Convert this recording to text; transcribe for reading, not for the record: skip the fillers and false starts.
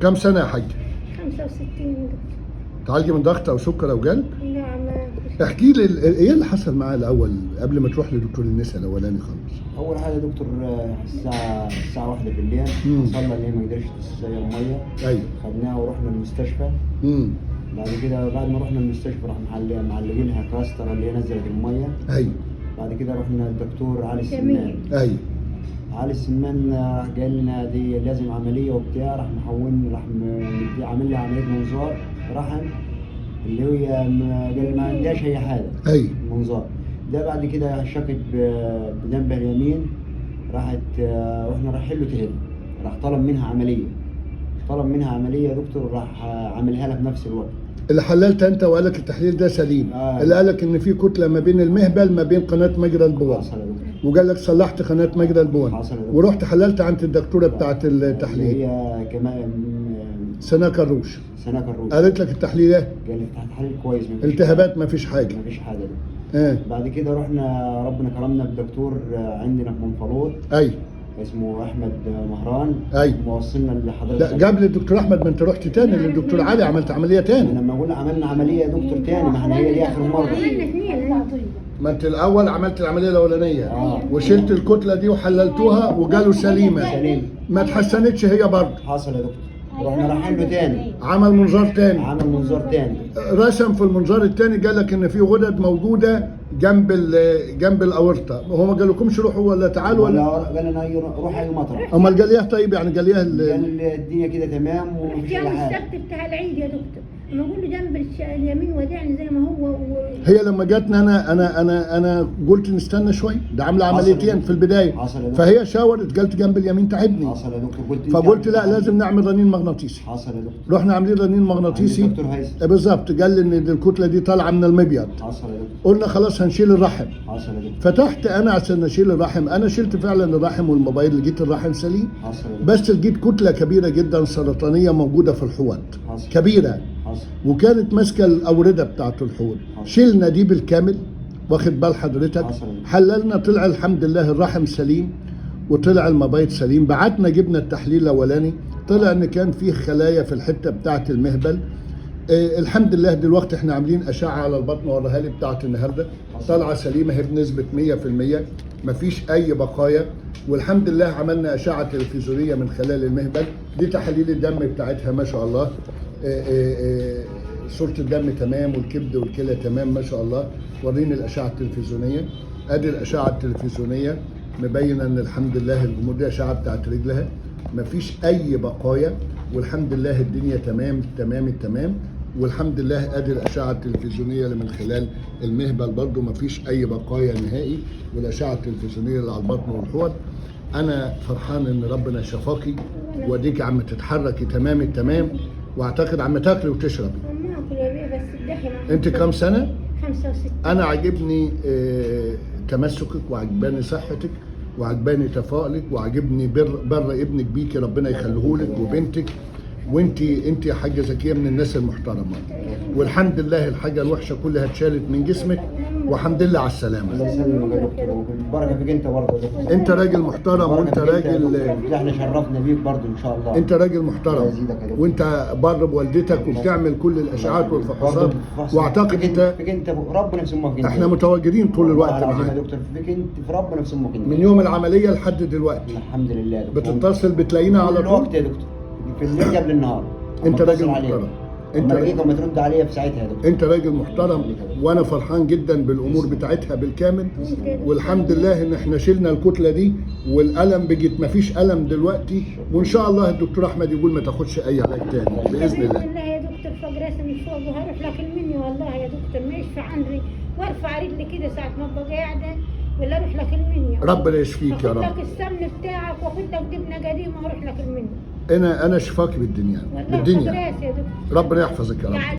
كم سنه يا حاج؟ 65. تعالجي من ضغط او سكر او قلب؟ نعم. احكي لي ايه اللي حصل معاه الاول قبل ما تروح لدكتور النساء الاولاني خالص؟ اول حاجه يا دكتور، الساعه 1 بالليل حصل لها ان هي ما قدرتش تسير الميه. ايوه. خدناها ورحنا المستشفى. بعد كده بعد ما رحنا المستشفى راح معلقين لها كاستر اللي هي نزلت الميه. ايوه. بعد كده رحنا الدكتور علي السمان. ايوه. علي السمان قال لنا دي لازم عمليه وبتاع، راح عامل لها عمليه منظار رحم اللي هي قال ما عندهاش اي حاجه. ايوه. منظار ده. بعد كده شكت بجنبها اليمين، رحنا رايحين له تاني، راح طلب منها عمليه يا دكتور، راح عاملها لها في نفس الوقت. اللي حللت انت وقال لك التحليل ده سليم. اللي قال لك ان في كتله ما بين المهبل ما بين قناه مجرى البول. حصل يا دكتور. وقال لك صلحت قناه مجرى البول. حصل يا دكتور. ورحت حللت عند الدكتوره بتاعه التحليل. هي كمان سناء كروش. سناء كروش. قالت لك التحليل ايه؟ قالت التحليل كويس، التهابات ما فيش حاجه. مفيش حاجه دكتور. بعد كده رحنا ربنا كرمنا بدكتور عندنا في منفلوط. ايوه. اسمه احمد مهران. ايوه. موصلنا لحضرتك. لا قبل الدكتور احمد ما انت رحت تاني للدكتور علي عملت عمليه تاني. لما قلنا عملنا عمليه يا دكتور تاني، ما احنا هي دي اخر مره. ما انت الاول عملت العمليه الاولانيه وشلت الكتله دي وحللتوها وقالوا سليمه. ما اتحسنتش هي برضه. حصل يا دكتور. رحنا رايحين له تاني. عمل منظار تاني. رسم في المنظار التاني قال لك ان في غدد موجوده جنب الاورطه. هو ما قالكمش روحوا ولا تعالوا ولا قال لنا روح اي مطرح. امال قال ايه طيب؟ يعني قال ايه قال الدنيا كده تمام ومفيش اي حاجه. السبت بتاع العيد يا دكتور، انا بقول له جنب اليمين ودعني زي ما هو هي لما جاتنا انا قلت نستنى شويه، ده عامله عمليتين في البدايه. فهي شاورت قالت جنب اليمين تعبني. حصل يا دكتور. فقلت لا لازم نعمل رنين مغناطيسي. حصل يا دكتور. رحنا عاملين رنين مغناطيسي. دكتور هيثم بالظبط. قال لي ان الكتله دي طالعه من المبيض. حصل يا دكتور. قلنا خلاص هنشيل الرحم. حصل يا دكتور. فتحت انا عشان اشيل الرحم، انا شلت فعلا الرحم والمبايض، لقيت الرحم سليم. حصل يا دكتور. بس لقيت كتله كبيره جدا سرطانيه موجوده في الحوض. كبيره. حصل. وكانت ماسكه الاورده بتاعت الحوض. شلنا دي بالكامل، واخد بال حضرتك؟ حللنا طلع الحمد لله الرحم سليم وطلع المبايض سليم. بعتنا جبنا التحليل الاولاني، طلع ان كان فيه خلايا في الحته بتاعت المهبل. الحمد لله دلوقتي احنا عاملين اشعه على البطن وراها لي بتاعت النهارده، طالعه سليمه هي بنسبه 100%، مفيش اي بقايا. والحمد لله عملنا اشعه تلفزيونيه من خلال المهبل، دي تحاليل الدم بتاعتها ما شاء الله. صوره الدم تمام والكبد والكلى تمام ما شاء الله. وريني الاشعه التلفزيونيه، ادي الاشعه التلفزيونيه مبينه ان الحمد لله الجمهور دي اشعه بتاعت رجلها مفيش اي بقايا، والحمد لله الدنيا تمام. والحمد لله ادي الاشعه التلفزيونيه اللي من خلال المهبل برضو مفيش اي بقايا نهائي، والاشعه التلفزيونيه اللي على البطن والحوض. انا فرحان ان ربنا شفاكي واديكي عم تتحركي تمام، واعتقد عم تاكلي وتشربي. بس الدحي. انت كم سنه؟ 65. انا عاجبني تمسكك وعجباني صحتك وعجباني تفاؤلك وعجبني بر ابنك بيكي ربنا يخليهولك وبنتك. وانت يا حاجه زكيه من الناس المحترمه، والحمد لله الحاجه الوحشه كلها اتشالت من جسمك والحمد لله على السلامه. الله يسلمك يا دكتور، البركه فيك انت برضه يا دكتور. انت راجل محترم وانت راجل احنا شرفنا بيك برضه ان شاء الله. انت راجل محترم وانت بر بوالدتك وبتعمل كل الاشعاعات والفحوصات، واعتقد انت ربنا يسموك انت. احنا متواجدين طول الوقت معاك يا دكتور، فيك انت في ربنا يسموك انت من يوم العمليه لحد دلوقتي. الحمد لله يا دكتور. بتتصل بتلاقينا على طول الوقت يا دكتور، في الليل قبل النهار. انت راجل محترم. انت ما ترد عليا في ساعتها يا دكتور. انت راجل محترم وانا فرحان جدا بالامور بتاعتها بالكامل، والحمد لله ان احنا شلنا الكتله دي والالم بقت ما فيش الم دلوقتي، وان شاء الله الدكتور احمد يقول ما تاخدش اي علاج تاني باذن الله. باذن الله يا دكتور. فوق راسي من فوق وهروح لك المنيا والله يا دكتور، ما يشفع عني وارفع رجلي كده ساعه ما ابقى قاعده ولا اروح لك المنيا. ربنا يشفيك يا رب. واخد لك السمن بتاعك واخد لك جبنه قديمه واروح لك المنيا. انا شفاك بالدنيا والله فوق راسي يا دكتور. ربنا يحفظك يا رب.